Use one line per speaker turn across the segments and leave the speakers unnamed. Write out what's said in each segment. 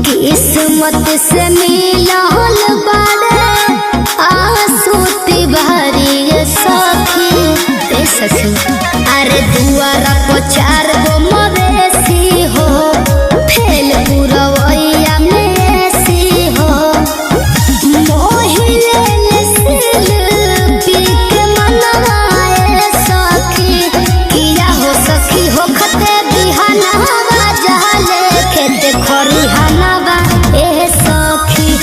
किस्मत से मिलल बाड़े आसूती भरी सखी अरे दुआरा पर 4 गो मवेशी हो फेल पुरवैया में ऐसी हो मोहिले शिल्पी के मनवाए सखी किया हो सखी हो खते बिहाना जहले खेते खरिहाना ए सखी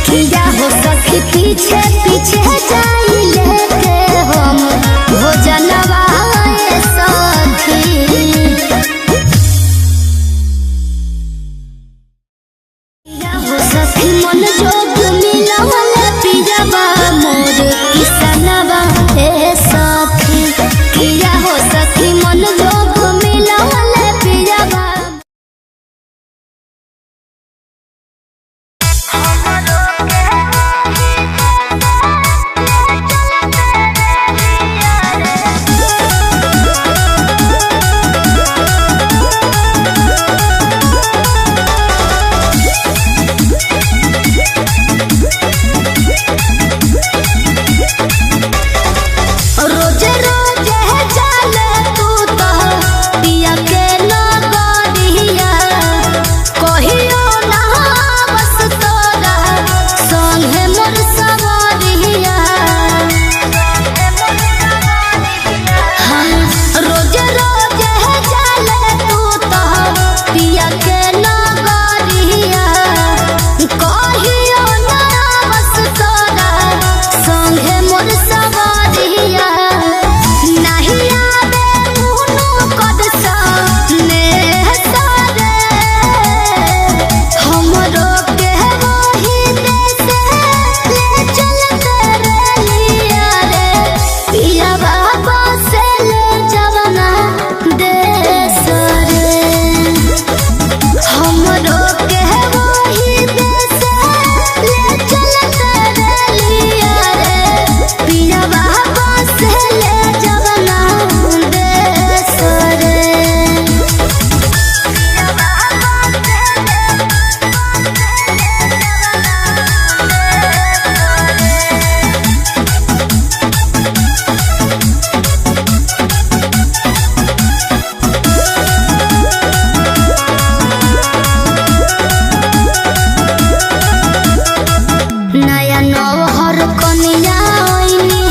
किया हो सखी पीछे पीछे जाई लेके हम भोजनवा ए सखी किया हो सखी मन जोग मिलवल पिजवा मोर किसनवा ए सखी किया हो सखी मन जोग मिलवल पिजवा रोजे रोजे चले तू तो पिया के नगरिया कहियो ना बस तोरा संगे मोर सवरिया रोजे रोजे चले तू तो पिया के नगरिया कहियो ना बस तोरा संगे मोर सवरिया नहीं आवे मुनु कद सने सारे हमरो के वही देश ले चलते रेलिया रे पिया बाबा से ले जवना देश रे हमरो के वही देश ले चलते रेलिया रे पिया बाबा से ले जवना देश रे नया नौहर कनिया ओइनी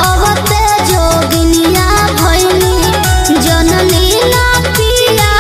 अवते जोगिनिया भइनी जननी ना पिया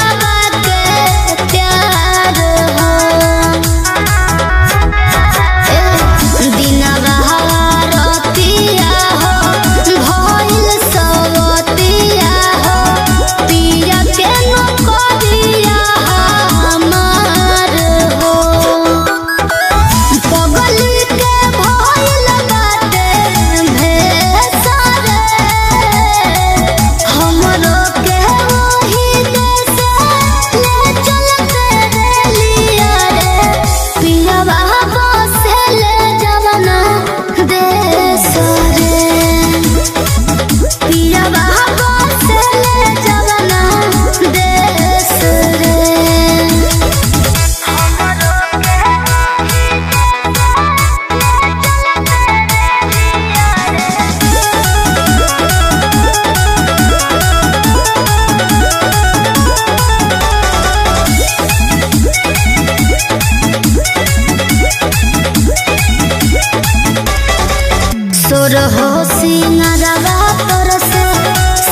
सोर हो सिंगारवा पर से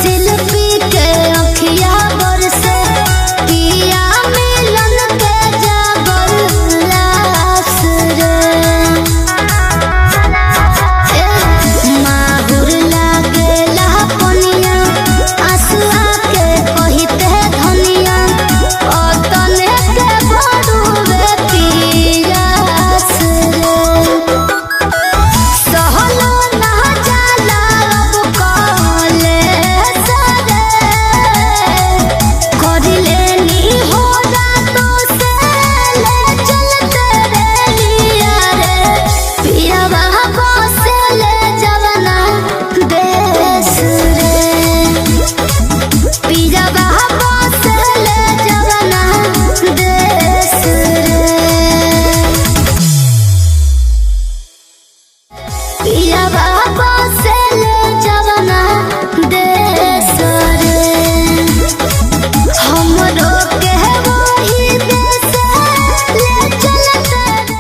शिल्पी के अखिया बर से पिया मिलन के जागल लास रे माहुर लागेला पनिया आंसुआ के कहिते धनिया अतने के बड़ुए पियास रे सहलो ना जाला अब कले सरे करिले नी हो रातो से ले चलते रे लिया रे पियावा बसे ले जवना देश रे पियावा बसे ले जवना देश रे पियावा बसे ले जवना देश रे हमरो के वही देश ले चलते रे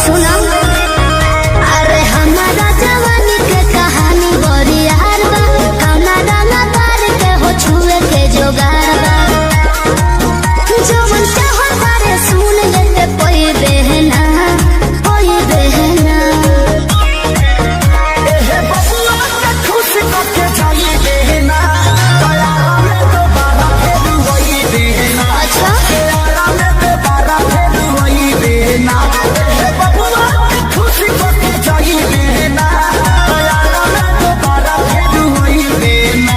सुना अरे हमारा जवानी के कहानी बड़ी यार बा कौना रंगा तार के हो छुए के जोगार बा जो मन चाहो तारे सुन लेते कोई बहना कोई बहना
एहे बबुआ के खुश करके जाई देना दया में दोबारा फिर वही देना
अच्छा
दया में दोबारा फिर वही देना एहे बबुआ के खुश करके जाई देना दया में दोबारा फिर वही देना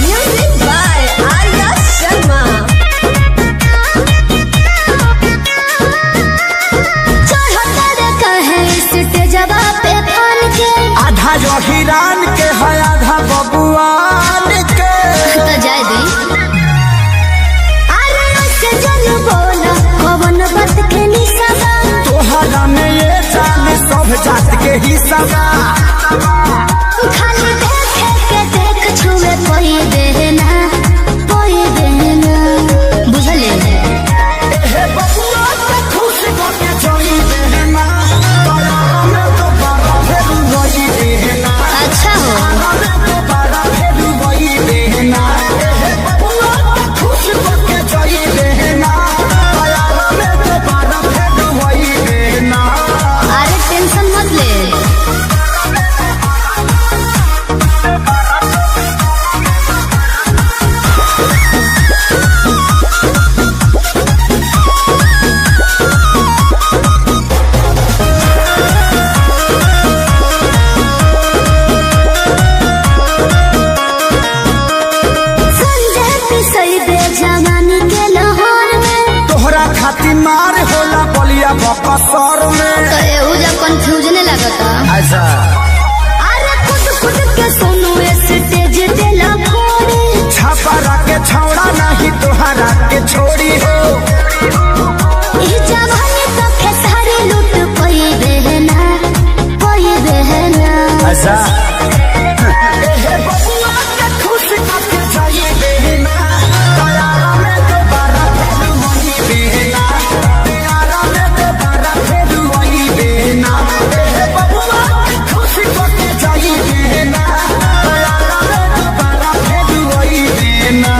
Music by Arya Sharma.
चढ़ता कहे स्टेजवा पे फन के
आधा जो हिरान के है आधा बबुआन के
तो जाए दी अरे उससे जन बोला कवन बात के निशाबा
तोहरा में ये जान सब जात के हिस्सा बा
खाली देखे के देख छुए कोई देना बुझले
एहे बबुआ के खुश करके जाई देना दया में दोबारा फिर वही देना
अच्छा हो
दया में दोबारा फिर वही देना एहे बबुआ के खुश करके जाई देना दया में दोबारा फिर वही देना
अरे टेंशन मत ले संजय पिसई दे जवानी के लाहौर में
तोहरा खातिर मार होला बलिया बकसर में
तो एहू जब कंफ्यूजन लगता
अच्छा
अरे खुद के सुनो स्टेज देला फोड़ी
छापा के छौड़ा नहीं तोहरा के छोड़ी हो
ई जवानी तो खेसारी लूट कोई बहना
अच्छा एहे बबुआ के खुश करके जाई देना दया में दोबारा फिर वही देना दया में दोबारा फिर वही देना एहे बबुआ के खुश करके जाई देना दया में दोबारा फिर वही देना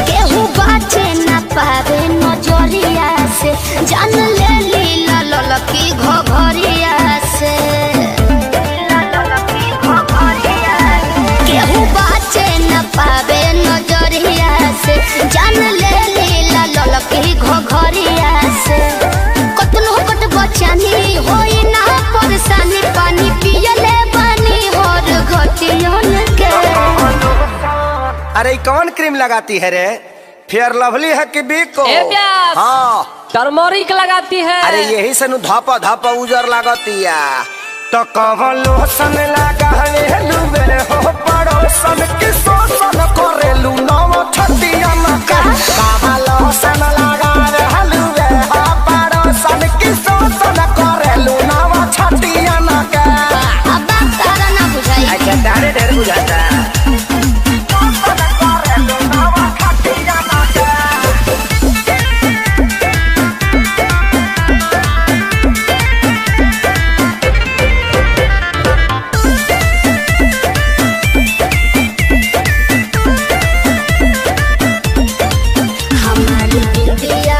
केहू बाचे ना पावे नजरिया से जान ले लीला ललकी घघरिया से केहू बाचे ना पावे नजरिया से जान ले लीला ललकी घघरिया से कतनो कट बचानी होई ना परेशानी पानी पियले बानी हर घटियन के
अरे ये कौन क्रीम लगाती है रे फेयर लवली है कि बिको
ए प्यास।
हाँ
टर्मोरिक लगाती है।
अरे यही से नु धापा धापा उजर लागतिया तो कवन लोसन लगा ले लुबे हो पड़ोसन के शोषण करेलू नव छतिया मका कवन लोसन लगा ले लुबे हो पड़ोसन के शोषण करेलू नव छतिया मका
अब बात तारा ना बुझाई
अच्छा तारे ढेर बुझाता
हमारी इंडिया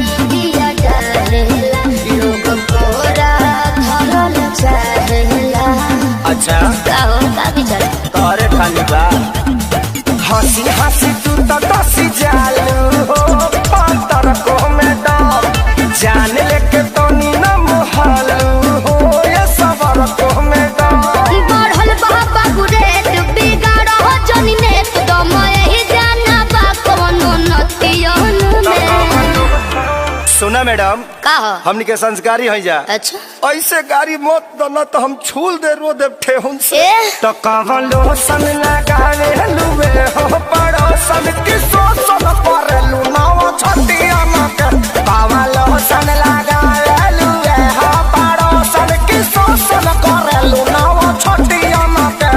इंडिया डालेला लोग कोरा धरल चाहेला
अच्छा
काहो का विचार
तोरे खाली बा हंसी हंसी तू तो दसी जालू हो पातर को में दम जान लेके तो नी न मोहलू हो ये सबर को में दम
बढ़ल बाबा गुरेट बिगाड़ हो जनी नेत दम यही जाना बा कोनो नतियन में
सुना मैडम
का हो
हमनी के संस्कारी है जा
अच्छा
ऐसे गाड़ी मत दो ना तो हम छूल दे रो दे ठेहुन से।
तो कवलो सन लगावे लुवे हो पड़ोसन की सोसन परलू नाव छतिया मके कवलो सन लगावे लुवे हो पड़ोसन की सोसन करलू नाव छतिया मके।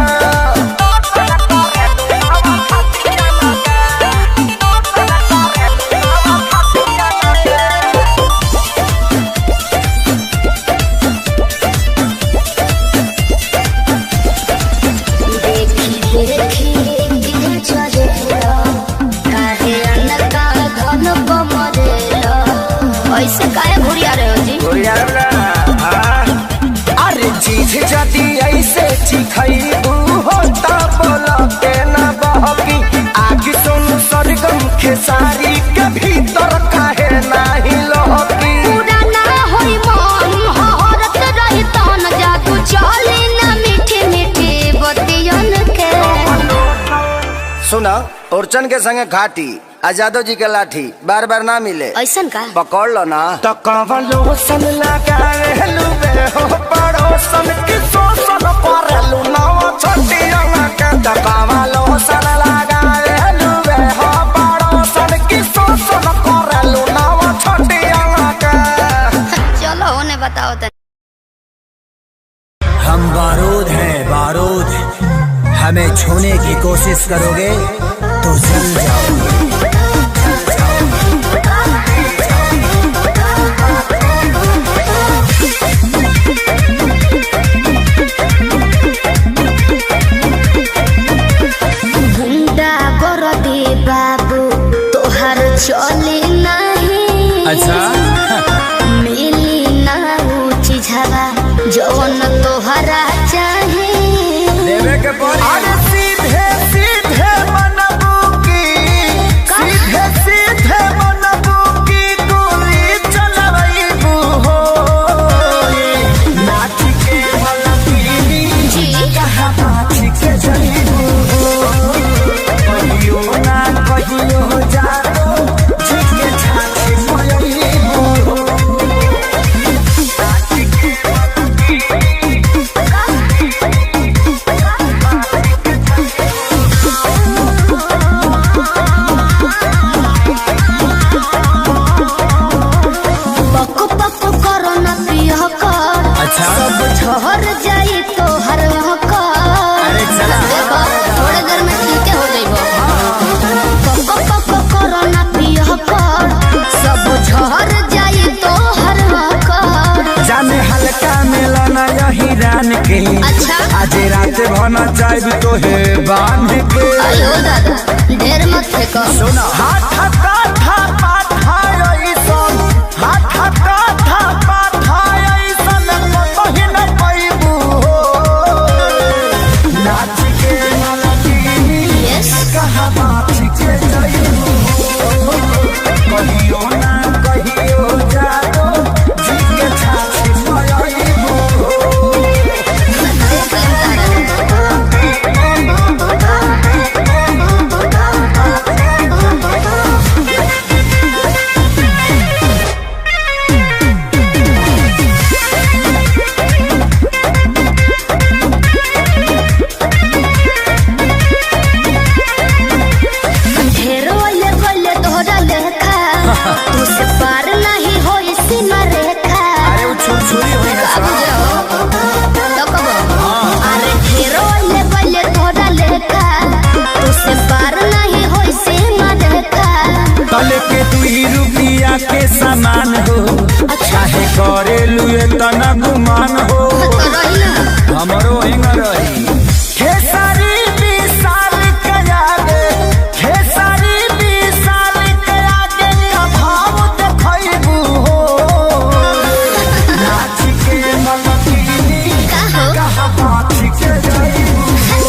ऐसे काहे घुरिया रहे हो जी?
अरे चीज जदी ऐसे चिखैबू हो ता बोला के ना बहकी आग सुन सरगम खेसारी के भीतर काहे नाही लहकी।
पूरा ना होई मन हरत रही तन जा तू चली ना मीठी मीठी बतियन के।
सुना ओरचन के संगे घाटी आजादो जी के लाठी बार बार ना मिले
ऐसन का
पकड़ लो ना।
तो कवलो सन लगावे लुवे हो पड़ोसन की सोसन परलू नाव छतिया मके। तो कवलो सन लगावे लुवे हो पड़ोसन की सोसन परलू नाव छतिया मके।
चलो उन्हें बताओ तो।
हम बारूद हैं बारूद, हमें छूने की कोशिश करोगे तो जल जाओगे।
गुंडा गोरदी बाबू तोहर चली नहीं।
अच्छा
मिली ना ऊंची झवा जवन तोहरा चाहे।
देवे के पड़ी।
अरे सीधे सीधे मनबू की सीधे सीधे मनबू की गोली चलबू हो नाच के मलबी
जी
कहाँ नाच के जईबू हो कहियो ना कहियो जानो झुके छाती पयईबू हो नाच के
पक पक करो ना पिया कर।
अच्छा।
सब झहर जाई तो हर कर।
अरे चला।
देखो थोड़े देर में ठीक हो जाइबो। पक पक करो ना पिया कर। सब झहर जाई तो हर कर।
जाने हल्का मिलना यही रान के।
अच्छा।
आज रात भना चाहे तो है बांध के।
अयो दादा ढेर मत फेंको।
सुना
हाथ काथा पाथाई सन हाथ काथा पाथाई सन कहीं न पैबू हो नाच के मलबी
यस
कहाँ नाच के जईबू हो कहियो ना कहियो जानो झुके छाती पयईबू हो।
देख लेम ढेरो ले गले तोहरा लेखा। तू से पार नहीं होई सीमा रेखा।
अरे वो छुरछुरी हुई ना
बाबू जाओ तो कबो। अरे ढेरो ले गले तोहरा लेखा। तू से पार नहीं होई सीमा रेखा।
तले के 2 रुपया के सामान हो चाहे करे लुए तना गुमान हो
तो रही ना
हमरो हिंग रही।
खेसारी विशाल के आगे खेसारी विशाल के आगे का भाव देखैबू हो नाच के मलबी
का हो
कहाँ नाच के जईबू हो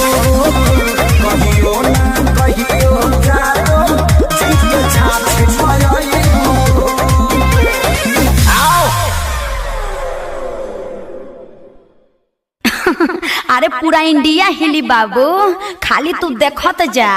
कहियो ना कहियो जानो झुके छाती पयईबू हो। आओ
अरे पूरा इंडिया हिली बाबू, खाली तू देखत जा।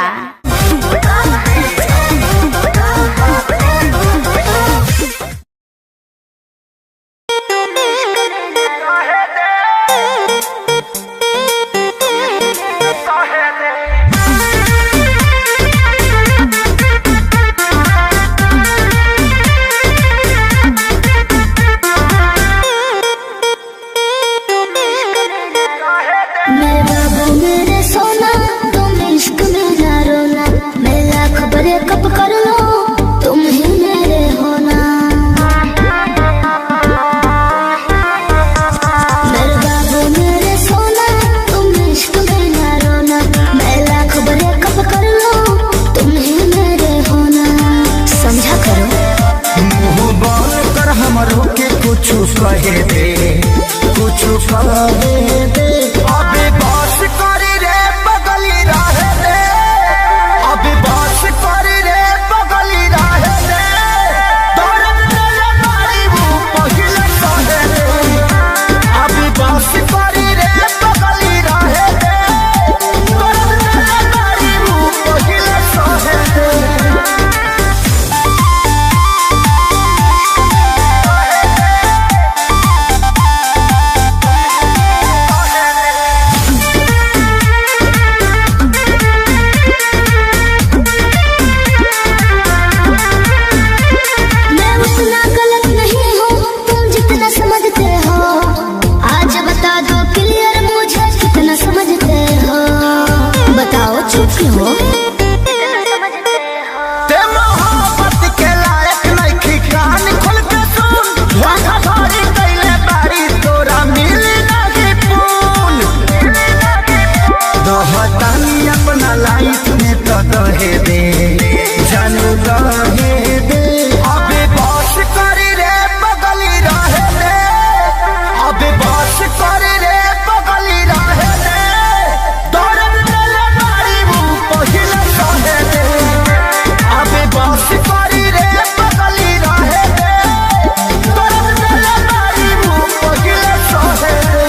चुकी हो।
ते मोहब्बत के लायक नहीं कान खोल के सुन धोखा धड़ी कैले बारी तोरा मिली नहीं पून दोहतानी अपना लाइफ में तो दहे दे जानू दहे दे अबे बस करी रे बगली रहे दे अबे बस करी रे बगली रहे दे दर्द देले बारी मुंह पहिले सहे दे अबे बस करी रे बगली रहे दे दर्द देले बारी मुंह पहिले सहे दे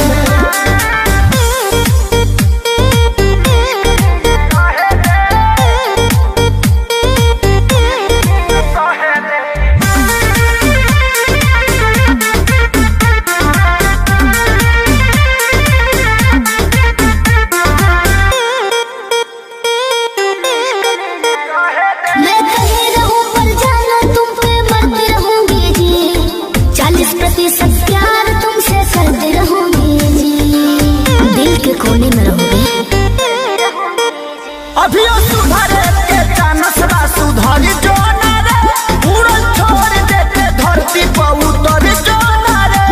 मैं कहीं रहूं पर जाना तुम पे मरती रहूंगी जी 40% प्यार तुमसे करती रहूंगी जी दिल के कोने में रहूंगी।
अभी सुधरे के चानस बा सुधरी जो ना रे उड़न छोड़ देते धरती पर उतर जो ना रे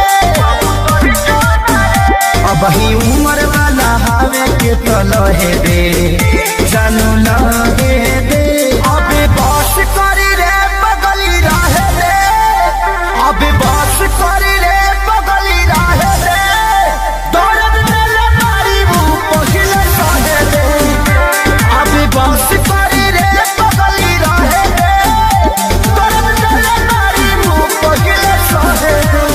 अब ही उम्र वाला हवे के तो लहे दे जानू लहे दे अबे बस करी रे बगली रहे दे अबे बस करी रे बगली रहे दे दर्द देले बारी मुंह पहिले सहे दे अबे बस करी रे बगली रहे दे दर्द देले बारी मुंह पहिले सहे दे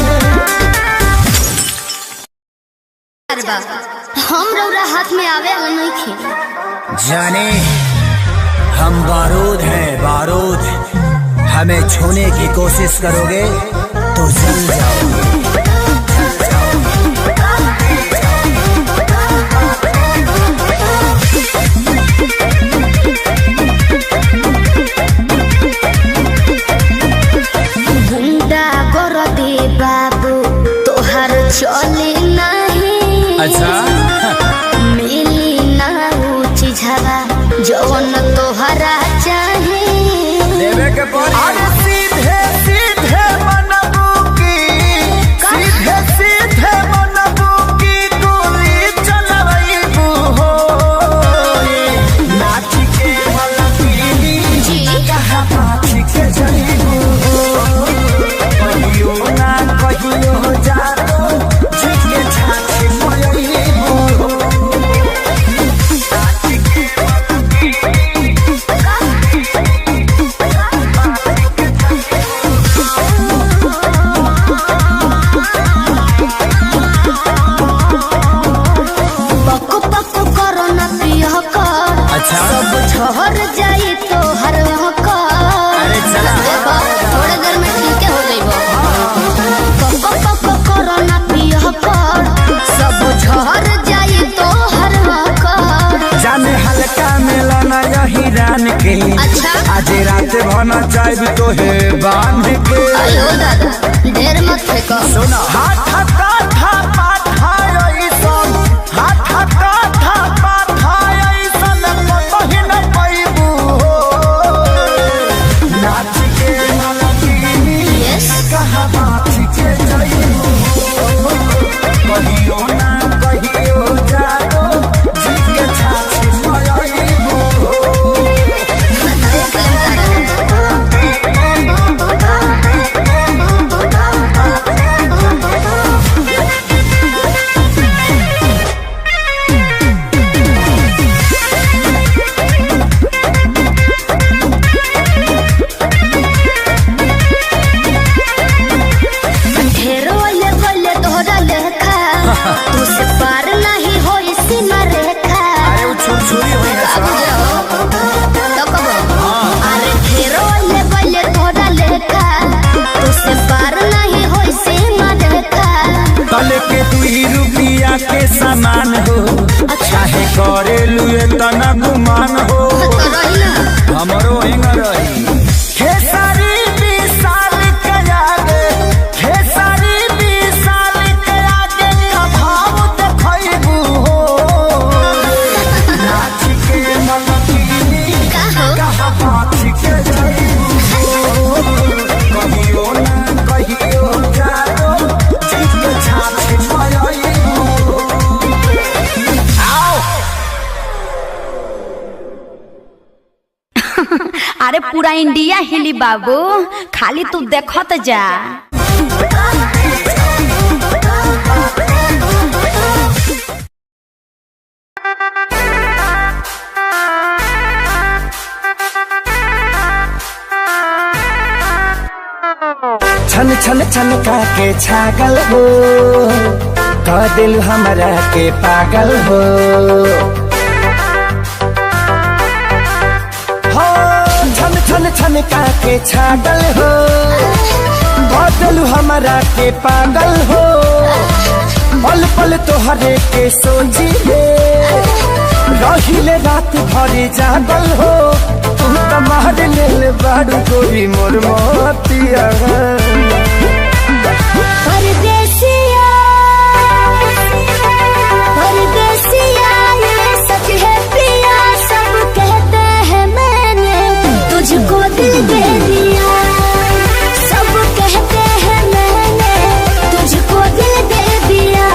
हम रौरा हाथ में आवे वाला नहीं खे।
जाने हम बारूद हैं बारूद, हमें छूने की कोशिश करोगे तो जल जाओगे।
गुंडा कर दे बाबू तोहर चले नहीं
अच्छा
मिली ना ऊंची झवा जौन तोहरा चाहे
देवे के
अरे सीधे सीधे मनबू की सीधे सीधे मनबू की गोली चलबू हो नाच के मलपीली
जी
कहाँ नाच के जईबू हो कहियो ना कहियो जातो जी के छाछ मयईबू हो नाच के मलपीली
पक पक करो न पिय कर
अच्छा
सब झहर जाई तो हर कर
अरे चला।
देखो थोड़े देर में ठीक हो जाइबो पक पक करो न पिय कर सब झहर जाई तो हर कर
जाने हल्का मिलना यही रान के
अच्छा।
आज रात भना चाहे तो है बांध के
आयो दादा ढेर मत फेंको
सुना
हाथ काथा पाथा ऐसन हाथ काथा पाथा ऐसन कतही न पैबू हो नाच के मलपीली
यस
कहाँ नाच के जईबू हो कहियो ना कहियो जातो जी के छाछ मयईबू हो
देख लेम तारा ढेरो ले बोले तोहरा लेखा तू से पार नहीं होई सीमा रेखा
अरे वो छुरछुरी हुई है
अब
साहब।
जाओ तो कबो अरे ढेरो ले बोले तोहरा लेखा तू से पार नहीं होई सीमा रेखा
तल के 2 रुपया के सामान हो चाहे करे लुए तना गुमान हो
तो रही ना
हमरो हिंग रही
खेसारी 20 साल के आगे खेसारी 20 साल के आगे का भाव देखैबू हो नाच के मलपीली
अरे पूरा इंडिया हिली बाबू, खाली तू देखत जा।
छन छन छन के छागल हो, कह दिल हमरा के पागल हो। हो छन छन छन के छागल हो, कह दिल हमरा के पागल हो। पल पल तोहरे के सोचिले, रहिले रात भर जागल हो। तुम तो मार ले बाड़ू गोरी मोर मोतिया।
परदेसिया परदेसिया ये सच है पिया, सब कहते हैं मैंने तुझको दिल दे दिया। सब कहते हैं मैंने तुझको दिल दे दिया।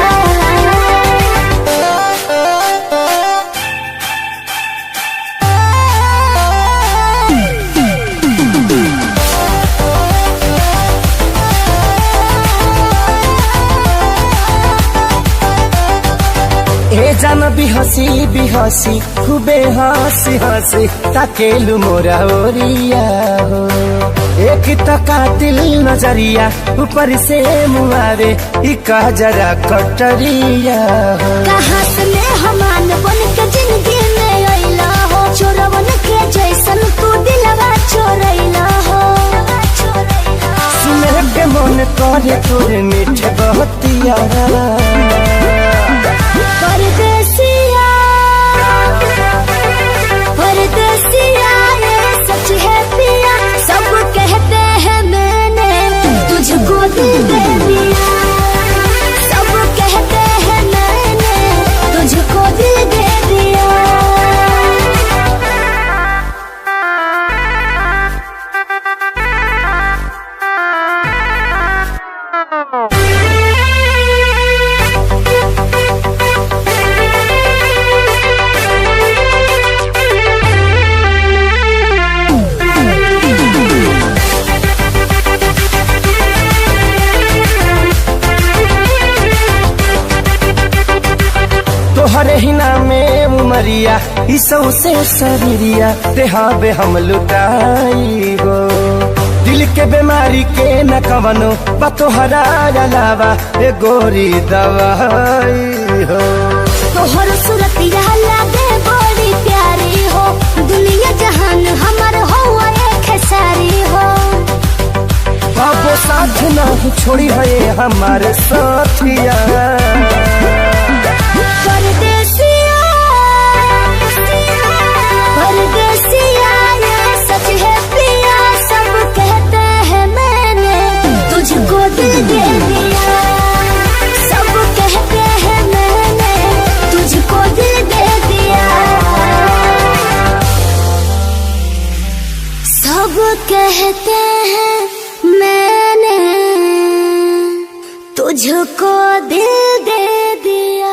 ए जान बिहसी खूबे हंसी हंसी ताकेलु मोरा ओरिया हो। एक तो कातिल नजरिया ऊपर से मुआरे इका जरा कटरिया हो।
कहाँ से मेहमान बन के जिंदगी में अइला हो, चोरवन के जैसन तू दिलवा चोरैला हो।
सुने के मन करे तोरे मीठे बहतिया।
परदेसिया परदेसिया ये सच है पिया, सब कहते हैं मैंने तुझको दिल दे दिया। सब कहते हैं मैंने तुझको दिल दे दिया।
तोहरे ही नामे उमरिया इसौ से शरीरिया देहाबे हम लुटाई हो। दिल के बीमारी के न कवनो बा तोहरा अलावा ए गोरी दवाई हो।
तोहर सूरतिया लागे बड़ी प्यारी हो, दुनिया जहान हमर हो एक सारी हो।
बाबो साथ नहीं छोड़ी है हमारे साथिया।
परदेसिया परदेसिया ये सच है पिया, सब कहते हैं मैंने तुझको दिल दे दिया। सब कहते हैं मैंने तुझको दिल दे दिया। सब कहते हैं मैंने तुझको दिल दे दिया।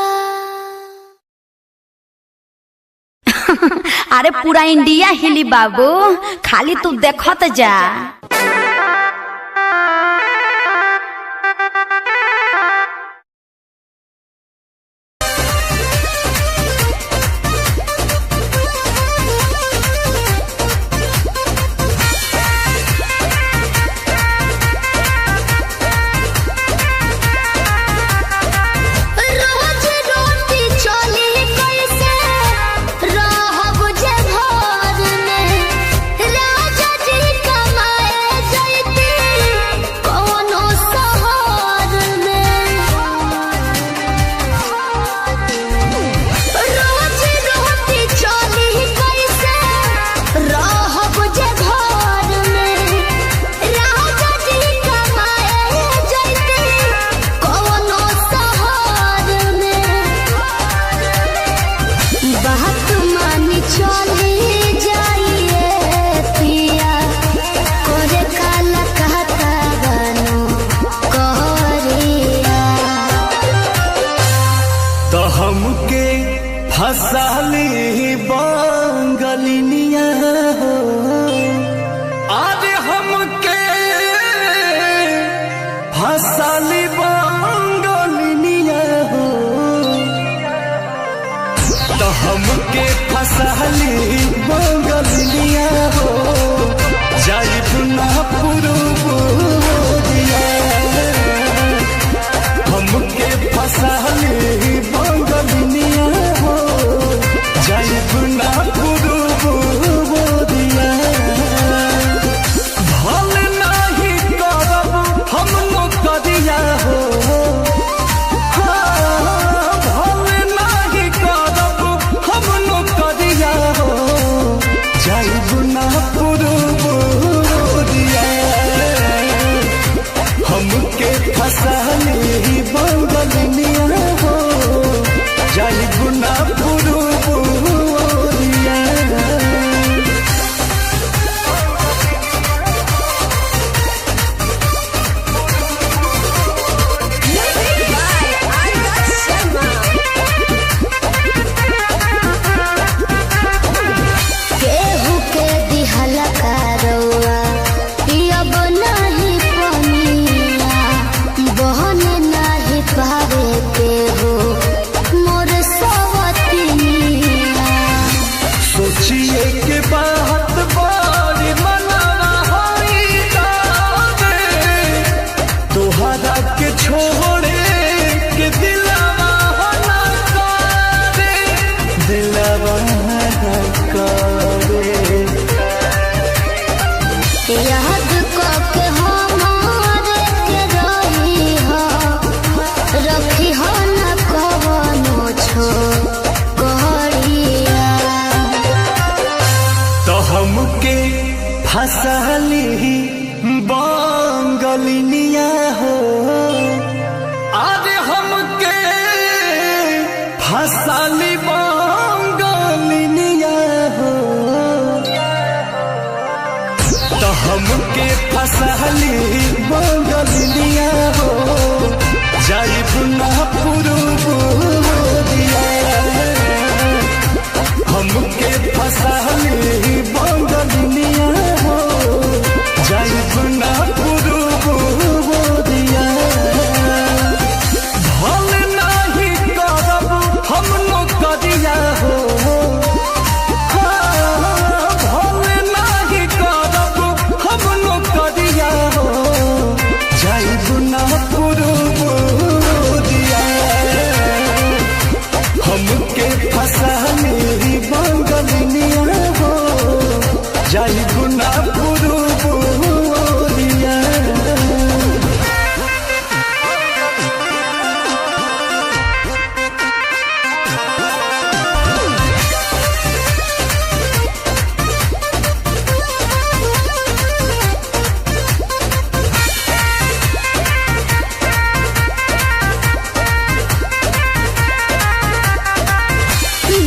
अरे पूरा इंडिया हिली बाबू, खाली तू देखत जा।
रोज रोटी चली कैसे रहब जे घर में, राजा जी कमाए जैती कोनो शहर में। रोज रोटी चली कैसे रहब जे घर में, राजा जी कमाए जैती कोनो शहर में। बात मानी चली जाइए पिया, करे काला कहता गानो कहरिया।
तो हमके फसाली बंगलिनिया हो। तो हमके फसली बंगलिया हो जाई पुना पुरुबोरिया हमके फसली बंगलिया हो जाई पुना पुरुबोरिया भल नहीं करब हम नौकरिया हो हमके फसली बंगलिया हो जाई गुना पुरुबोरिया
केहू के दिहला करौआ पियब नाही पनिया बहन नाही पावे केहू मोर सवतिनिया
सोचिए के बात बड़ी मनावा होई जावे तोहरा के छोड़े के दिलवा हो ना करे दिलवा करे
याद के हमारे के रही हो रखी हो न कवनो छोड़िया
तो हमके फसली बंगलिया हो अरे हमके फसली बंगलिया हो तो हमके फसली बंगलिया हो जाई पुना पुरुबोरिया हमके फसली बंगलिया हो जाई पुना पुरुबोरिया भल नहीं करब हम नौकरिया हो भल नहीं करब हम नौकरिया हो जाई पुना पुरुबोरिया हमके फसली बंगलिया हो जाई पुना पुरुबोरिया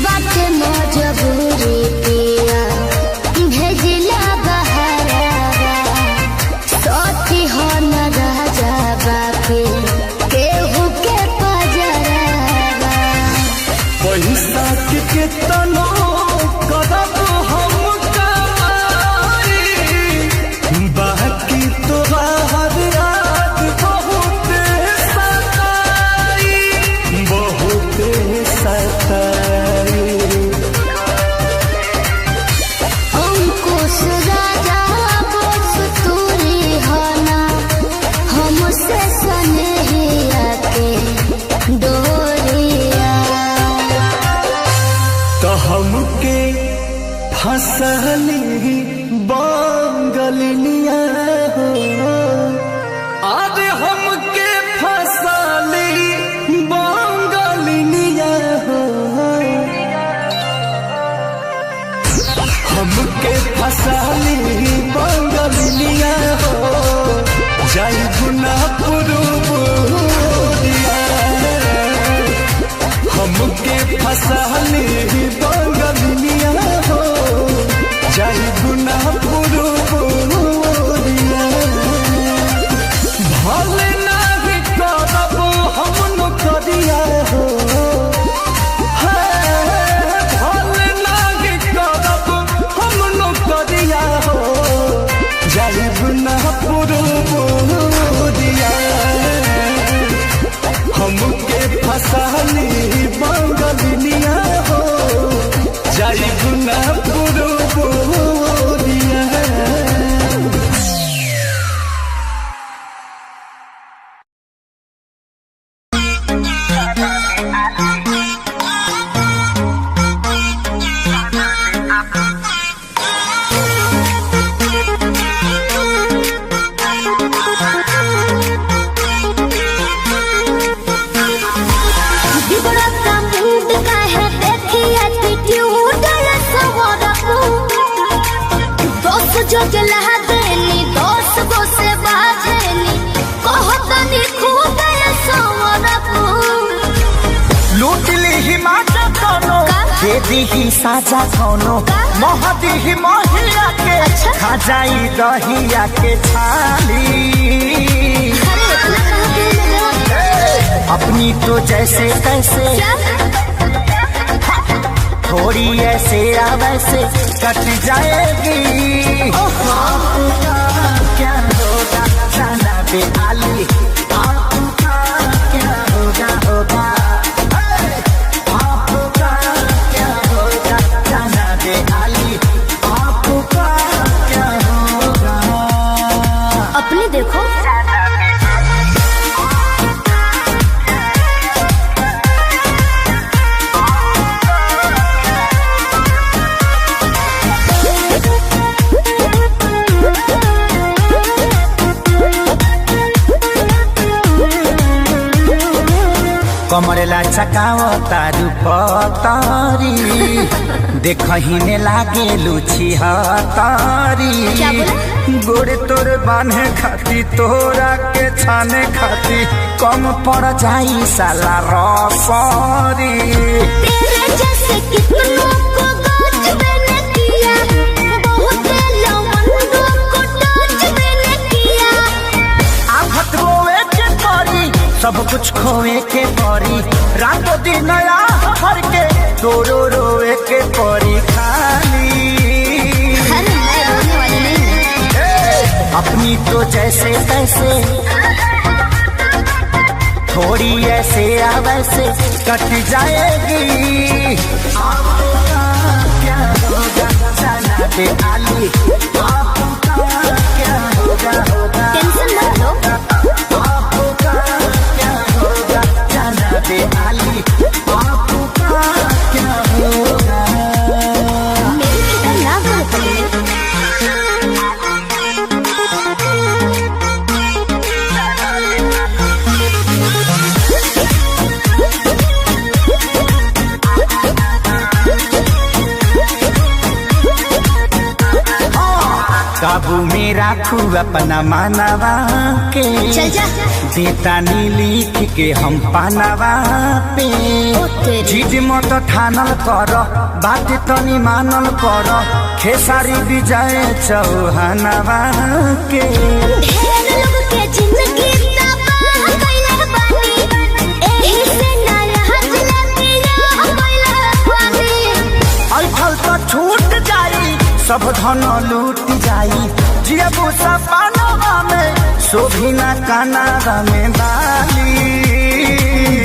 बाटे मजबूरी पिया भेजिला बहरावा सती हो न राजा बापे केहू के पजरावा
पैसा के केतनो करब हम कमाई बाकी तो बाहर रात बहुत सताई
अंकुश राजा बस तूरी हना हमसे सनेहिया के डोरिया
तो हमके फसली बंगलिया हो अरे हमके फसली बंगलिया हो हमके फसली बंगलिया हो जाई गुना पुरुबोरिया हमके फसली बंगलिया हो जाई गुना पुरुबोरिया भल नहीं करब हम नौकरिया हो भल नहीं करब हम नौकरिया हो जाई गुना पुरुबोरिया हमके फसली बंगलिया हो
दे दी साजा कौनो मोह दी मोहिया के खा जाई दहिया के छाली।
अरे इतना कहाँ दिल में जवाब?
अपनी तो जैसे तैसे थोड़ी ऐसे या वैसे कट जाएगी। आपका क्या होगा जाना बेहाली, आपका क्या होगा होगा, आपका क्या होगा जाना बेहाली, आपका क्या होगा।
अपने देखो
कमरेला चकाओ तारू पतारी देखही में लागे लुची हतारी।
क्या बोला?
गोरे तोर बांधे खाती तोरा के छाने खाती कम पड़ जाई साला रसरी।
तेरे जैसे कितनों को गोद मैंने किया, बहुत लवंगों को टच मैंने किया।
आफत रोए के परी सब कुछ खोए के परी, रातों दिन हर के तोरो रोए के परी खाली।
अरे मैं रोने वाली नहीं हूँ।
अपनी तो जैसे तैसे थोड़ी ऐसे या वैसे कट जाएगी। आपका क्या होगा जाना बेहाली, आपका क्या होगा होगा,
टेंशन मत लो।
आपका क्या होगा जाना बेहाली, आपका क्या होगा।
मेरी फिक्र ना करो तुम।
काबू में राखू अपना मानवा के,
चल जा।
देता नी लिख के हम पानवा पे।
तेरी।
जीज मत ठानल कर बात तनी मानल कर, खेसारी विजय चौहानवा के।
ढेर लोग के जिंदगी तबाह कइले बानी, एही से ना रहत लगिया कइले बानी।
ऐठल तो छूट जाई सब धन लूट जाई, जियबू सपनवा में शोभिना कानावा में बाली।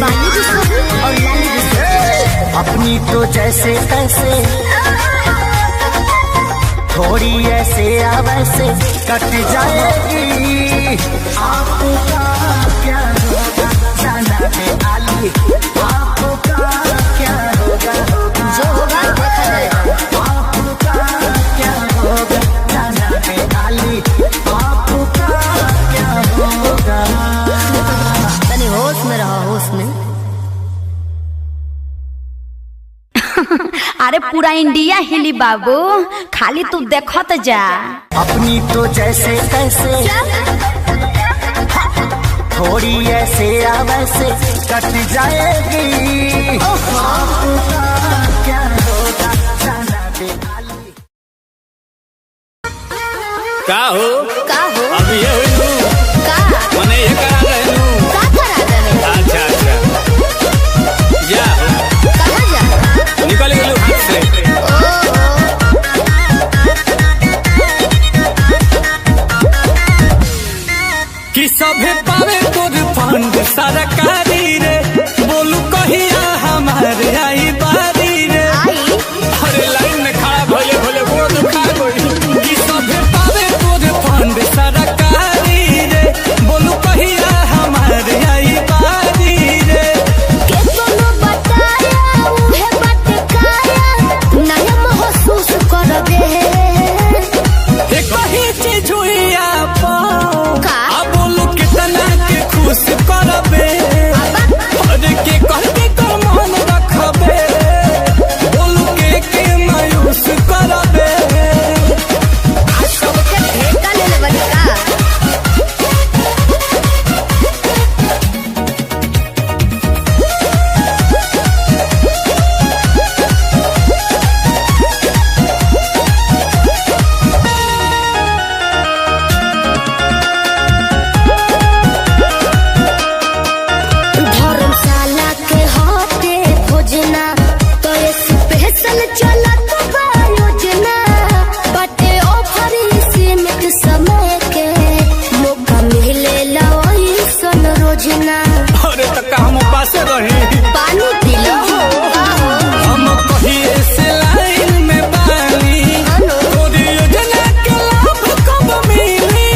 बाली भी सोभी और लाली भी सोभी।
अपनी तो जैसे तैसे थोड़ी ऐसे या वैसे कट जाएगी। आपका क्या होगा जाना बेहाली, आपका क्या होगा होगा,
जो होगा देखा जाएगा।
आपका क्या होगा जाना बेहाली, आपका क्या होगा।
तनी होश में रहो, होश में।
अरे पूरा इंडिया हिली बाबू, खाली तू देखत जा।
अपनी तो जैसे तैसे थोड़ी ऐसे या वैसे कट जाएगी। आपका क्या होगा जाना बेहाली।
का हो
का हो
अब ये हुई तू
का
मने ये करा रहे तू।
का करा रहे?
अच्छा अच्छा जा
कहाँ जा?
निकल गेलू हाथ से। कि सभे पावे तोर फंड सरकारी रे, बोलू कहिया हमारे आई बारी रे।
आई
अरे लाइन में खड़ा भले भले वो दुखा गई। कि सभे पावे तोर फंड
कैंसल चलत बा योजना बटे ऑफर सीमित समय के मौका मिलेला ओइसन रोजना।
अरे तो काम पासे रही
पानी पी लो
हम कहिए से लाइन में बानी तोरी योजना के लाभ कब मिली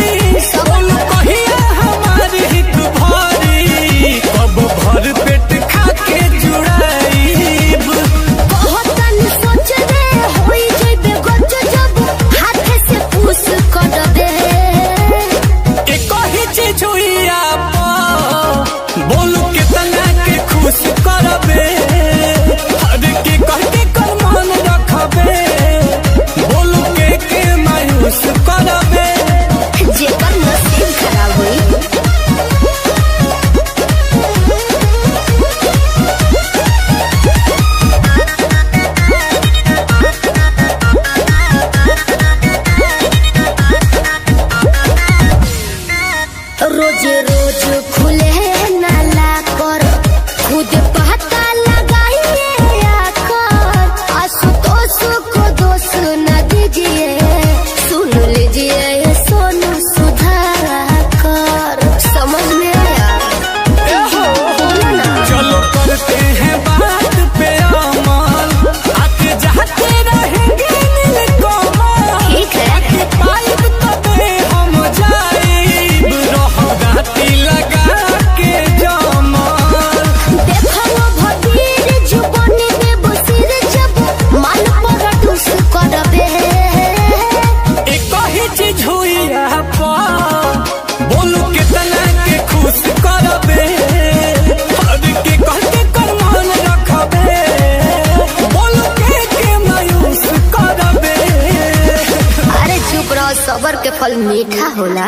बोल कहिए हमारी हित भरी कब भर पेट खा के जुड़ाईब।
बहुत सोच रे होई जइबे गच जब हाथ से पूछ करबे
एक ही चीज हुई आप बोलू कितना के खुश करबे हर के कह के कर मान रखबे बोलू के मायूस करबे
जेकर नसीब खराब हुई। रोज रोज खुले नाला कर खुद पता लगाइए आकर आशुतोष को दोष न दीजिए सुन लीजिए सोनू सुधार कर। समझ में आया? बोलो ना।
चलो करते हैं बात पे अमल आते जाते रहेंगे नीलकमल
ठीक है।
आके पाइप तबे हम जाइब रहगाती लगा के जमल।
देखो भतीर जुबानी में बसिर जब माल पर ठुस करबे
एक ही चीज हुई आपा बोलू कितना के खुश करबे हर के कह के कर मान रखबे बोलू के मायूस करबे।
अरे चुप रहो, सबर के फल मीठा होला।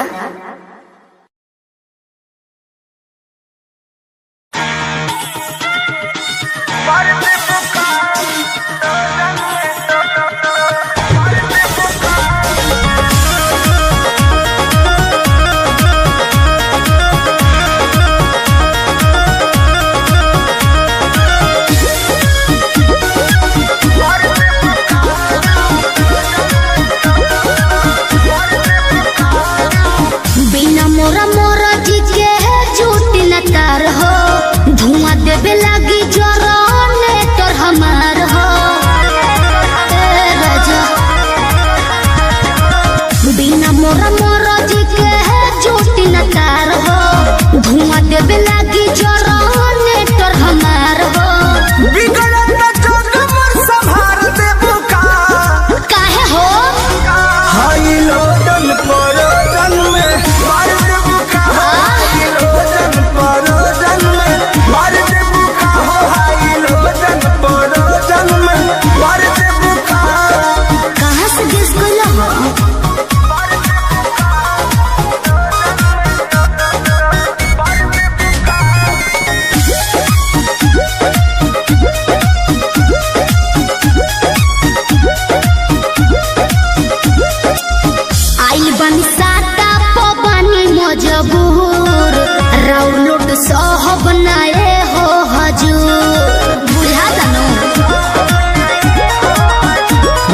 बिना मोरा मोरा जी के झूठ न तार हो धुआं देवे लागी जरने तोर हमार हो ए राजा। बिना मोरा मोरा जी के झूठ न तार हो धुआं देवे लागी जरने तोर हमार हो।
बिगड़त जोग मोर संभार देबू का
काहे हो
हाई लोडन परोजन में मार देबू का हाई लोडन परोजन में मार देबू का हाई लोडन परोजन में मार देबू का
कहाँ से गेस कइला हो? आइल बन साता पवानी मजबूर राउलोट सहब नाए हो हजूर बुझा दनो।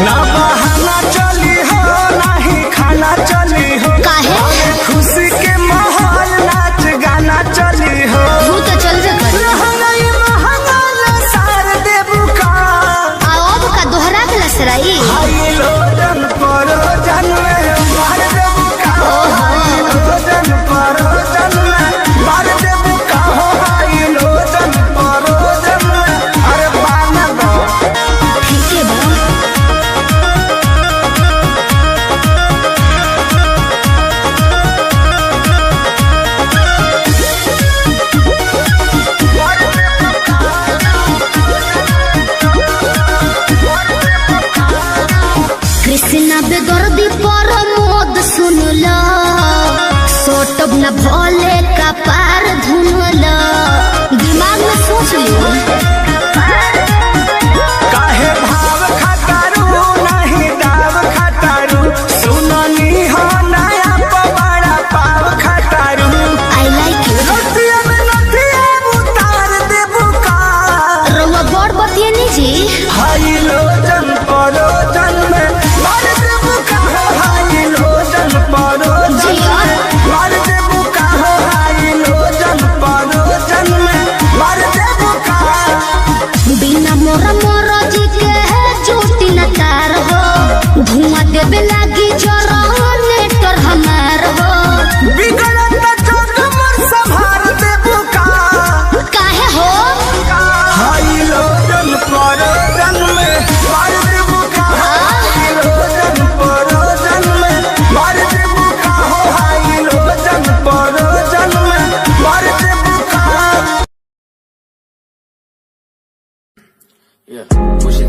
ना बहाना चली हो नहीं खाना चली हो
काहे?
खुशी के माहौल नाच गाना चली हो
तू तो चल जा कर
रहनई महंगा सार देबू का
अब का दोहरा के लसराई।
हाई लोडन परोजन में मार देबू का हाई लोडन परोजन में मार देबू का हाई लोडन परोजन में अरे बाना दो
ठीक है बा। कृष्णा बेदर्दी पर मोद सुन लो सोटब न भोले का पार धुन लो दिमाग में सोच लियो।
काहे भाव खटारू नहीं दाव खटारू सुननी हो नया पवाड़ा पाव खटारू
आई लाइक यू।
नथिया में नथिया उतार देबू का
रउआ बड़ बतिए नी जी।
हाई लोड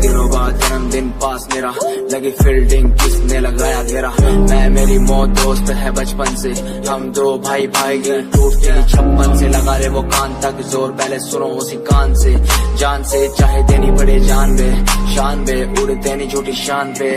दिनों बाद जन्मदिन पास मेरा, लगी फील्डिंग किसने लगाया घेरा। मैं मेरी मौत दोस्त है बचपन से, हम दो भाई भाई दिल टूट के 56 से। लगा ले वो कान तक जोर, पहले सुनो उसी कान से। जान से चाहे देनी पड़े जान बे, शान बे उड़ देनी झूठी शान पे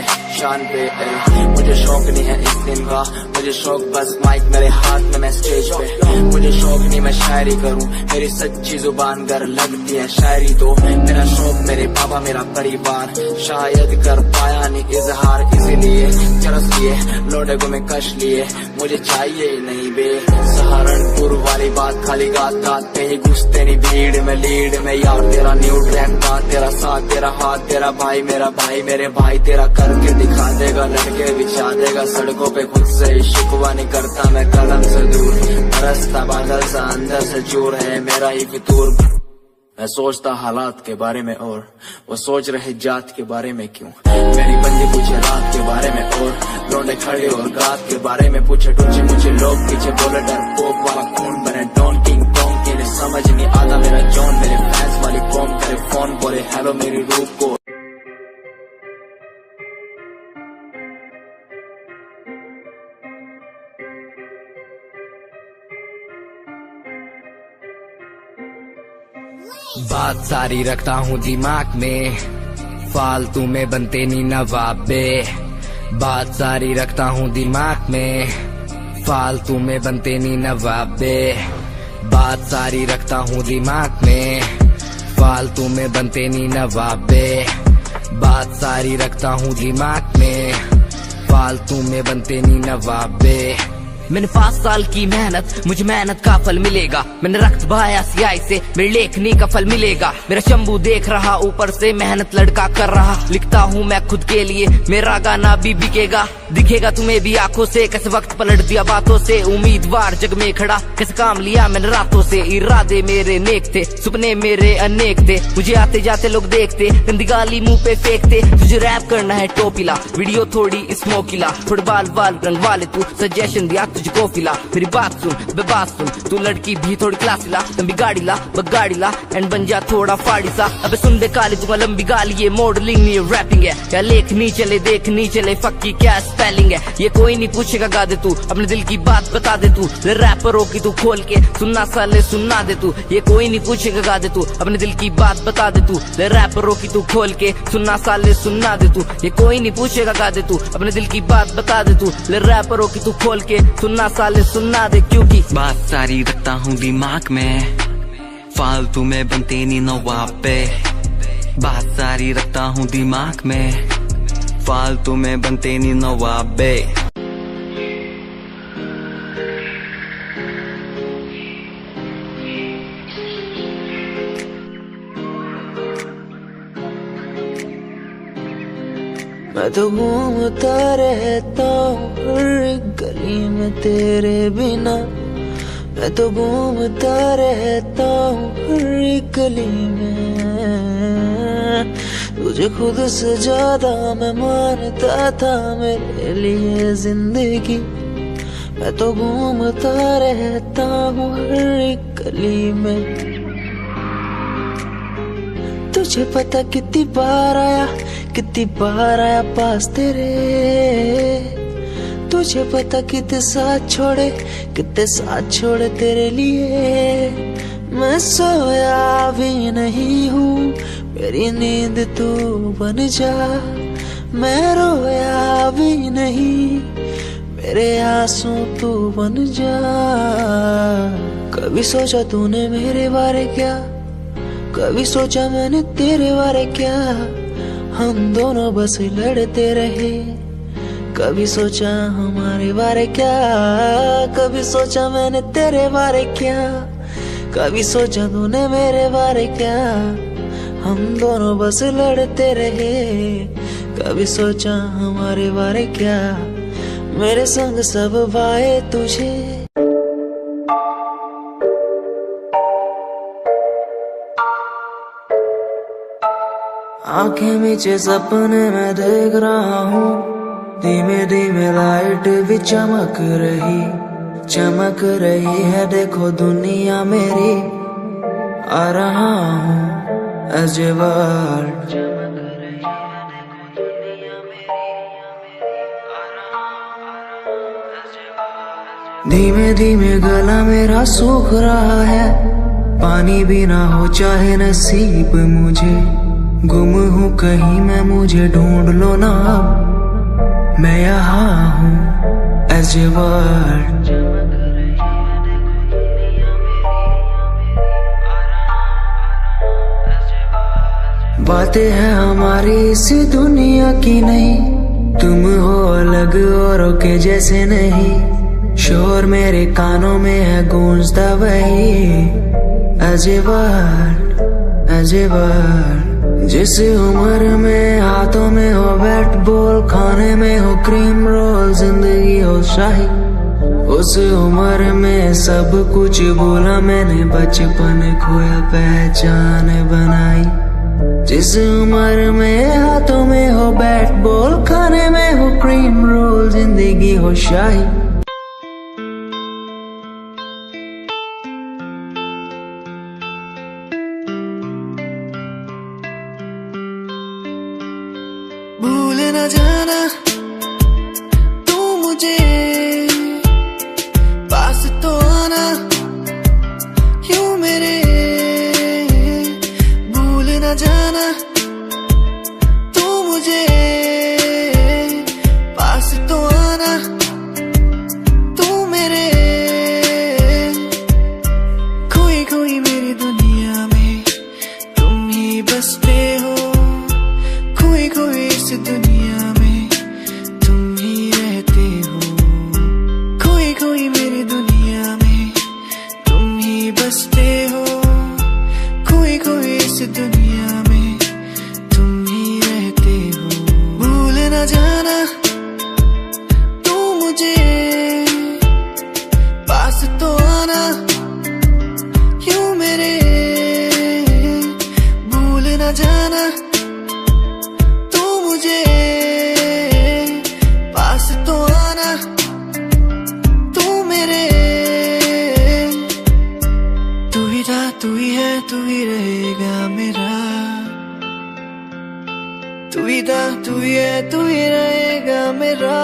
मुझे शौक नहीं है इस दिन का, मुझे शौक बस माइक मेरे हाथ में मैं स्टेज पे। मुझे शौक नहीं मैं शायरी करूं, मेरी सच्ची जुबान गर लगती है शायरी तो। मेरा शौक मेरे पापा मेरा परिवार, शायद कर पाया नहीं इजहार, इसीलिए चरस लिए लोडे को मैं कश लिए। मुझे चाहिए नहीं बे सहारनपुर वाली बात, खाली गाते ही घुसते नहीं भीड़ में लीड में। यार तेरा न्यू ट्रैक था, तेरा साथ तेरा हाथ, तेरा भाई मेरा भाई मेरे भाई तेरा करके दिखा देगा, लड़के बिछा देगा सड़कों पे खुद से ही शिकवा नहीं करता मैं कलम से दूर। बरसता बादल सा अंदर से चूर है मेरा ही फितूर। मैं सोचता हालात के बारे में और वो सोच रहे जात के बारे में क्यों। मेरी बंदी पूछे रात के बारे में और लौंडे खड़े और गात के बारे में पूछे टूचे मुझे लोग पीछे बोले डर पोक वाला खून बने डॉन किंग कॉन्ग के लिए समझ नहीं आता मेरा जॉन। मेरे फैंस वाली कॉम करे फोन बोले हेलो मेरी रूप को।
बात सारी रखता हूँ दिमाग में, फालतू में बनते नहीं नवाबे। बात सारी रखता हूँ दिमाग में, फालतू में बनते नहीं नवाबे। बात सारी रखता हूँ दिमाग में, फालतू में बनते नहीं नवाबे। बात सारी रखता हूँ दिमाग में, फालतू में बनते नहीं नवाबे। मैंने 5 साल की मेहनत, मुझे मेहनत का फल मिलेगा। मैंने रक्त बहाया सियाही से, मेरी लेखनी का फल मिलेगा। मेरा शंभू देख रहा ऊपर से, मेहनत लड़का कर रहा। लिखता हूँ मैं खुद के लिए, मेरा गाना भी बिकेगा। दिखेगा तुम्हें भी आंखों से, कैसे वक्त पलट दिया बातों से। उम्मीदवार जग में खड़ा, कैसे काम लिया मैंने रातों से। इरादे मेरे नेक थे, सपने मेरे अनेक थे। मुझे आते जाते लोग देखते, गंदी गाली मुंह पे फेंकते। तुझे रैप करना है टोपीला, वीडियो थोड़ी स्मोकीला। थोड़े बाल रंग वाले तू, सजेशन दिया तुझको फिला। मेरी बात सुन बेबात सुन, तू लड़की भी थोड़ी क्लासी ला। लंबी गाड़ी ला बगाड़ी ला एंड बन जा थोड़ा फाड़ी सा। अबे सुन दे काली दूंगा लंबी गाली, ये मॉडलिंग नहीं रैपिंग है। या लेखनी चले देखनी चले, फक्की क्या स्पेलिंग है। ये कोई नहीं पूछेगा गा दे तू, अपने दिल की बात बता दे तू। रैपरों की तू खोल के सुनना साले सुनना दे तू। ये कोई नहीं पूछेगा गा दे तू, अपने दिल की बात बता दे तू। रैपरों की तू खोल के सुनना साले सुनना दे तू। ये कोई नहीं पूछेगा गा दे तू, अपने दिल की बात बता दे तू। रैपरों की तू खोल के सुनना साले सुनना दे, क्योंकि
बात सारी रखता हूँ दिमाग में, फालतू में बनते नहीं नवाबे। बात सारी रखता हूँ दिमाग में, फालतू में बनते नहीं नवाबे।
मैं तो घूमता रहता हूँ हर गली में तेरे बिना। मैं तो घूमता रहता हूँ हर गली में। तुझे खुद से ज्यादा मैं मानता था मेरे लिए जिंदगी। मैं तो घूमता रहता हूँ हर गली में। तुझे पता कितनी बार आया पास तेरे। तुझे पता कितने साथ छोड़े तेरे लिए। मैं सोया भी नहीं हूँ, मेरी नींद तू बन जा। मैं रोया भी नहीं, मेरे आंसू तू बन जा। कभी सोचा तूने मेरे बारे क्या, कभी सोचा मैंने तेरे बारे क्या। हम दोनों बस लड़ते रहे, कभी सोचा हमारे बारे क्या। कभी सोचा मैंने तेरे बारे क्या, कभी सोचा तूने मेरे बारे क्या। हम दोनों बस लड़ते रहे, कभी सोचा हमारे बारे क्या। मेरे संग सब भाए तुझे। आंखें नीचे सपने में देख रहा हूँ, धीमे धीमे लाइट भी चमक रही है। देखो दुनिया मेरी, आ रहा हूँ एज ए वर्ल्ड। धीमे धीमे गला मेरा सूख रहा है, पानी भी ना हो चाहे नसीब मुझे। गुम हूँ कहीं मैं, मुझे ढूंढ लो ना अब, मैं यहाँ हूँ एज ए वर्ड। बातें हैं हमारी इस दुनिया की नहीं, तुम हो अलग औरों के जैसे नहीं। शोर मेरे कानों में है गूंजता वही as a word, as a word. जिस उम्र में हाथों में हो बैट बॉल, खाने में हो क्रीम रोल, जिंदगी हो शाही, उस उम्र में सब कुछ भूला मैंने, बचपन खोया पहचान बनाई। जिस उम्र में हाथों में हो बैट बॉल, खाने में हो क्रीम रोल, जिंदगी हो शाही। भूल न जाना तू मुझे, पास तो आना यूं मेरे। भूल न जाना तू मुझे, पास तो आना तू मेरे। खोई खोई मेरी दुनिया में तुम ही बसते हो, खोई खोई इस दुनिया में तुम ही रहते हो। खोई खोई मेरी दुनिया में तुम ही बसते हो, खोई खोई इस दुनिया में तुम ही रहते हो। भूल न जाना तू मुझे, पास तो आना यूं मेरे। भूल न जाना तू मुझे, पास तो आना तू मेरे। तू ही था, तू ही है, तू ही रहेगा मेरा। तू ही था, तू ही है, तू ही रहेगा मेरा।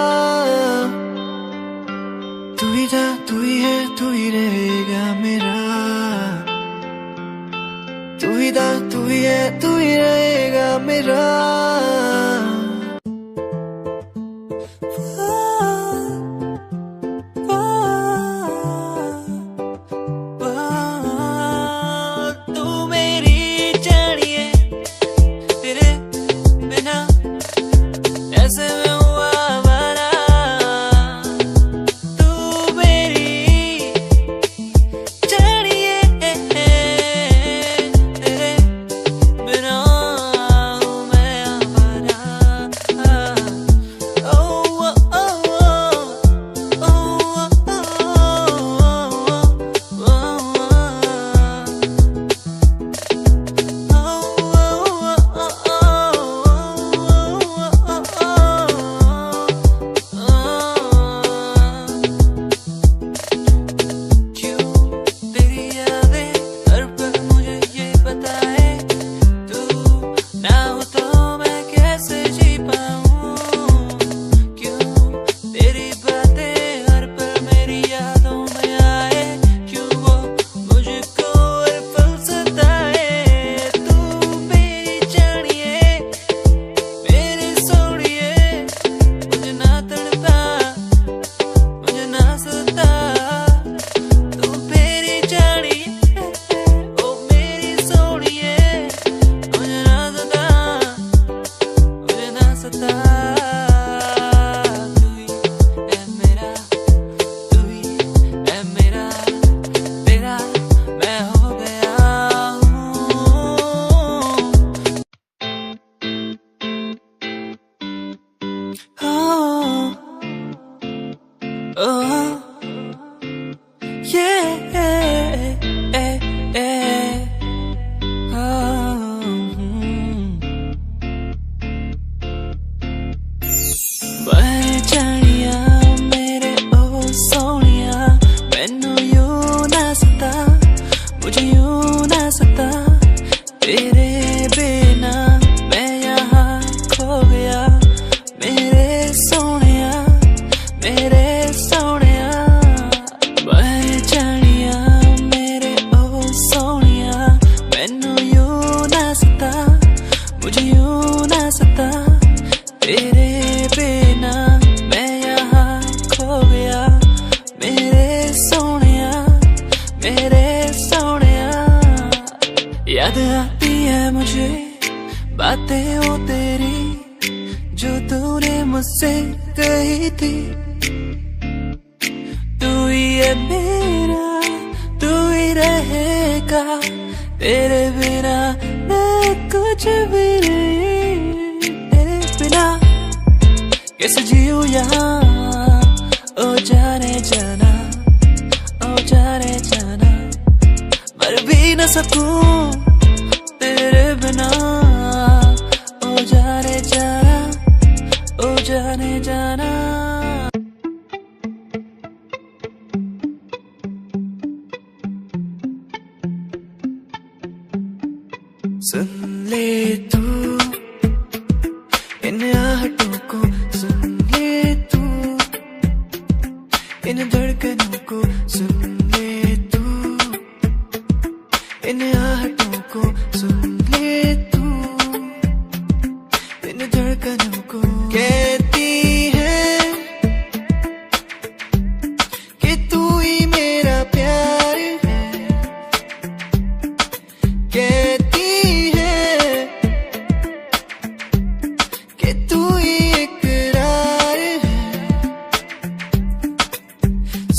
तू ही था, तू ही है, तू ही रहेगा मेरा। तू ही था, तू ही है, तू ही रहेगा मेरा। तू मेरी जानिए, तेरे बिना ऐसे में हुआ आवारा। तू मेरी जानिए, तेरे बिना हूँ मैं आवारा। ओ ओ ओ ओ तेरी यादें हर पल मुझे ये बताए, तू ना हो तो मैं कैसे जी पाऊं। क्यों तेरी बातें हर पल मेरी यादों में आए, क्यों वो मुझको हर पल सताए। तू मेरी जानिए, मेरी सोनिए, मुझे ना तड़पा, मुझे ना सता। तू मेरी जानिए, ओ मेरी सोनिए, मुझे ना सता, मुझे ना सता। तू ही है मेरा, तू ही है मेरा, तेरा मैं हो गया हूँ। Oh, yeah, तेरे बिना मैं यहाँ खो गया, मेरे सोनिया, मेरे सोनिया। याद आती है मुझे बातें वो तेरी जो तूने मुझसे कही थी। तू ही है मेरा, तू ही रहेगा, तेरे बिना मैं कुछ भी नहीं। तेरे बिना कैसे जीऊं यहाँ, ओ जाने जाना, ओ जाने जाना। मर भी न सकूं तेरे बिना, ओ जाने जाना, ओ जाने जाना। सुन ले तू इन आहटों को, सुन ले तू इन धड़कनों को, सुन ले तू इन आहटों को, सुन ले तू इन धड़कनों को। कहती है कि तू ही मेरा प्यार है, कहती है कि तू ही इकरार है।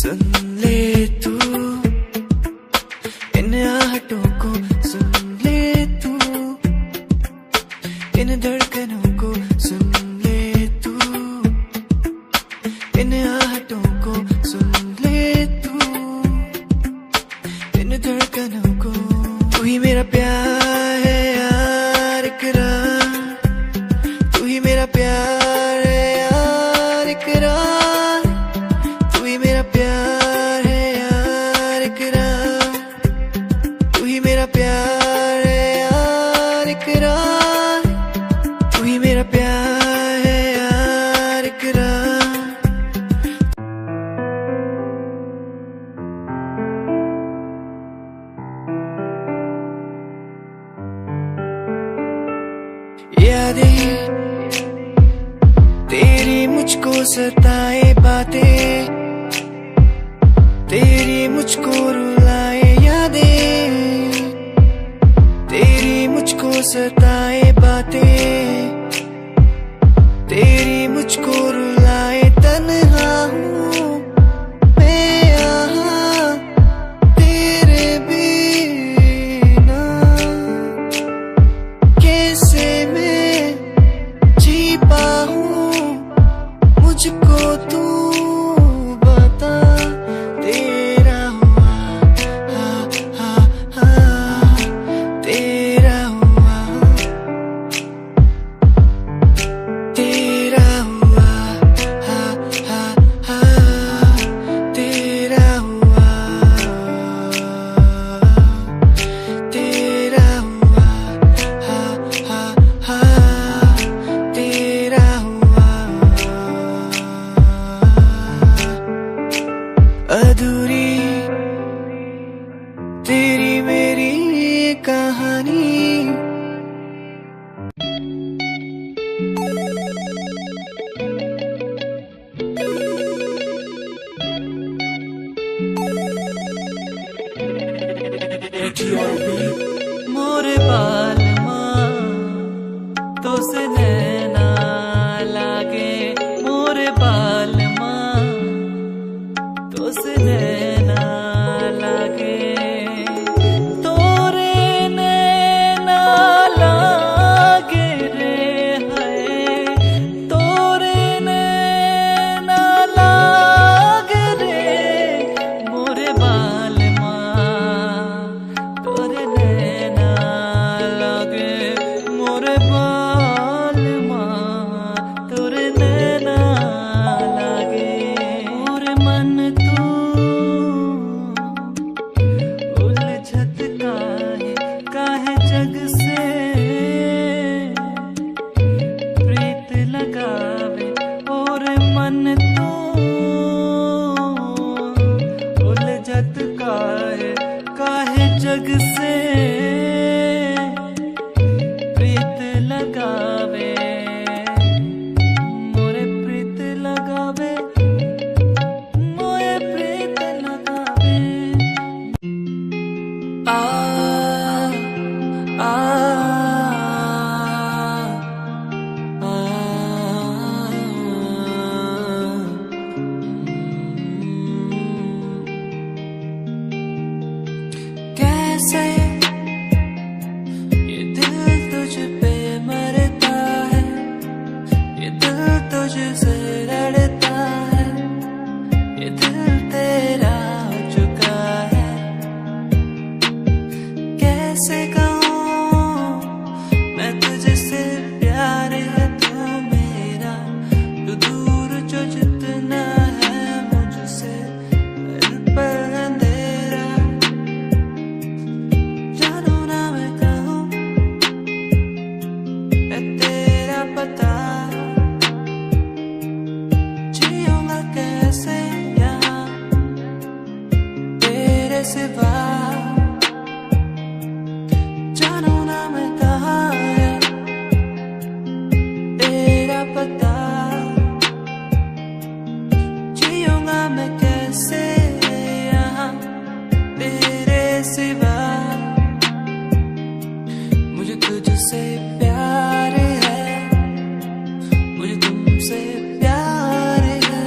सुन ले तू इन आहटों को, सुन ले तू इन धड़कनों को, सुन ले तू इन आहटों को, सुन ले तू इन धड़कनों को। तू ही मेरा प्यार है यार इकरार, तू ही मेरा प्यार है यार इकरार, तू ही मेरा प्यार है यार इकरार, तू ही मेरा प्यार है यार इकरार, तू ही मेरा प्यार है यार इकरार। यादें तेरी मुझको सताए बातें, तेरी मुझको रुलाए यादें, तेरी मुझको सताए बातें, तेरी मुझको रुलाए। तन्हा हूँ मैं यहाँ तेरे बिना, कैसे मैं जी पाऊं मुझको तू बता। तेरा हुआ हा हा हा, तेरा हुआ तुझसे लड़ता है, ये दिल तेरा हो चुका है। कैसे कहूँ मैं तुझसे प्यार है तू मेरा, तू दूर जो जितना है मुझसे हर पल अंधेरा। जानू ना मैं कहूँ मैं तेरा पता, जियूंगा कैसे यहाँ तेरे सिवा। जानू ना मैं कहाँ है तेरा पता, जियूंगा मैं कैसे यहाँ तेरे सिवा। मुझे तुझसे प्यार है, मुझे तुमसे प्यार है,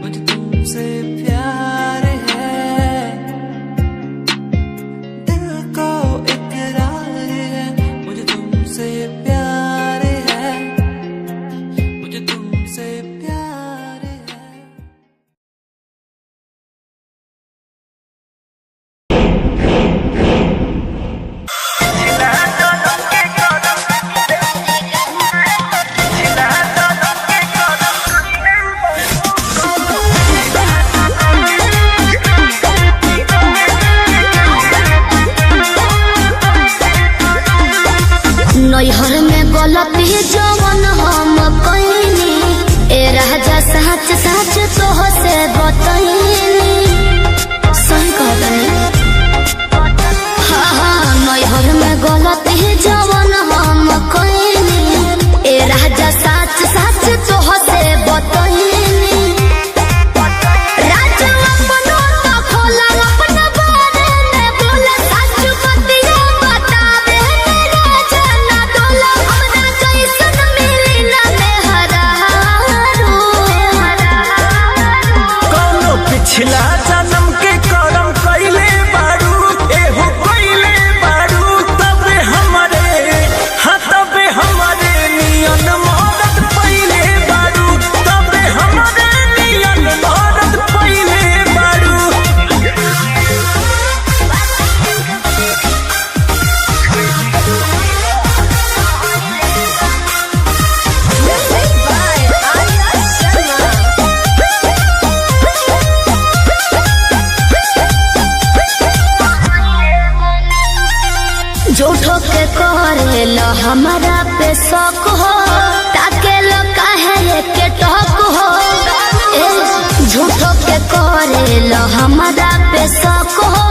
मुझे तुमसे प्यार है। दिल को इकरार है, मुझे तुमसे प्यार है, मुझे तुमसे प्यार है।
नैहर में गलती जवन हम कइनी, ए राजा सच सच तोह से बतइनी। सही कहतनी हाँ, नैहर में गलती जवन हम कइनी, ए राजा सच सच तोह से बतइनी। राजा अपनो तो खोला अपना बारे में बोला, सच बतिया बतावे राजा ना डोला। हमरा जैसन मिली ना मेहरारू,
कौनो पिछला जन्म के करम कइले बारू, एहो कइले बारू। तबे हमरे हाँ तबे हमरे नियन मदद पइले बारू, तबे हमरे नियन मदद पइले बारू।
झूठो के करे लो हमारा पे शौक हो, ताके लो काहे के टॉक हो। झूठो के करे लो हमारा पे शौक हो,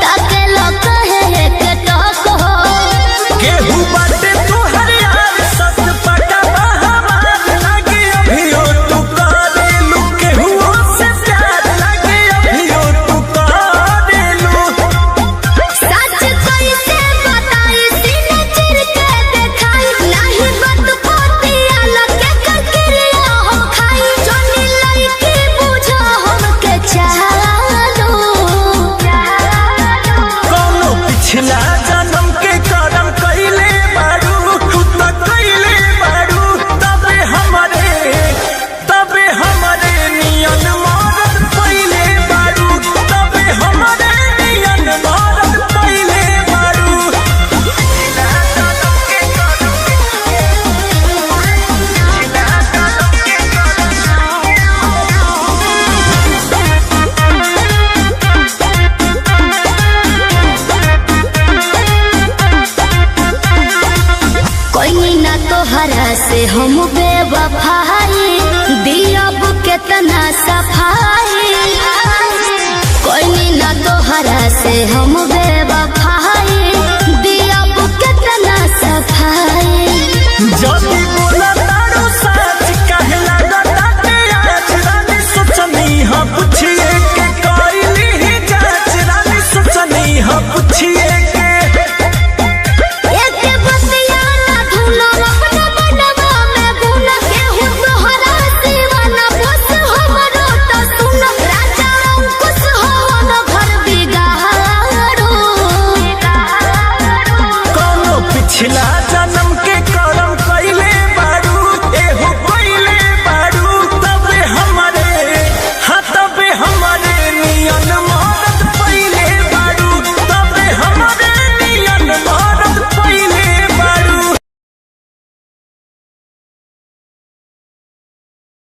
ताके लो काहे के टॉक हो।
केहू बाटे तोहर यार सत पटवा हमार लागे, अभियो तू करेलू। केहू से प्यार लागे, अभियो तू करेलू।
सच कैसे बताई सीने चिर के देखाई, नहीं बात पोतिया लगे ककरिया हम खाई। जोनी लड़की बुझो हमके चालो,
कौनो पिछला जन्म के करम कइले बारू, तू तो कइले बारू। तबे हमरे नियन मदद पइले बारू, तबे हमरे नियन मदद पइले बारू।
कोई ना तोहरा से हम बेवफाई, दियब केतना सफाई। कोई ना तोहरा से हम बेवफाई, दियब केतना सफाई।
जब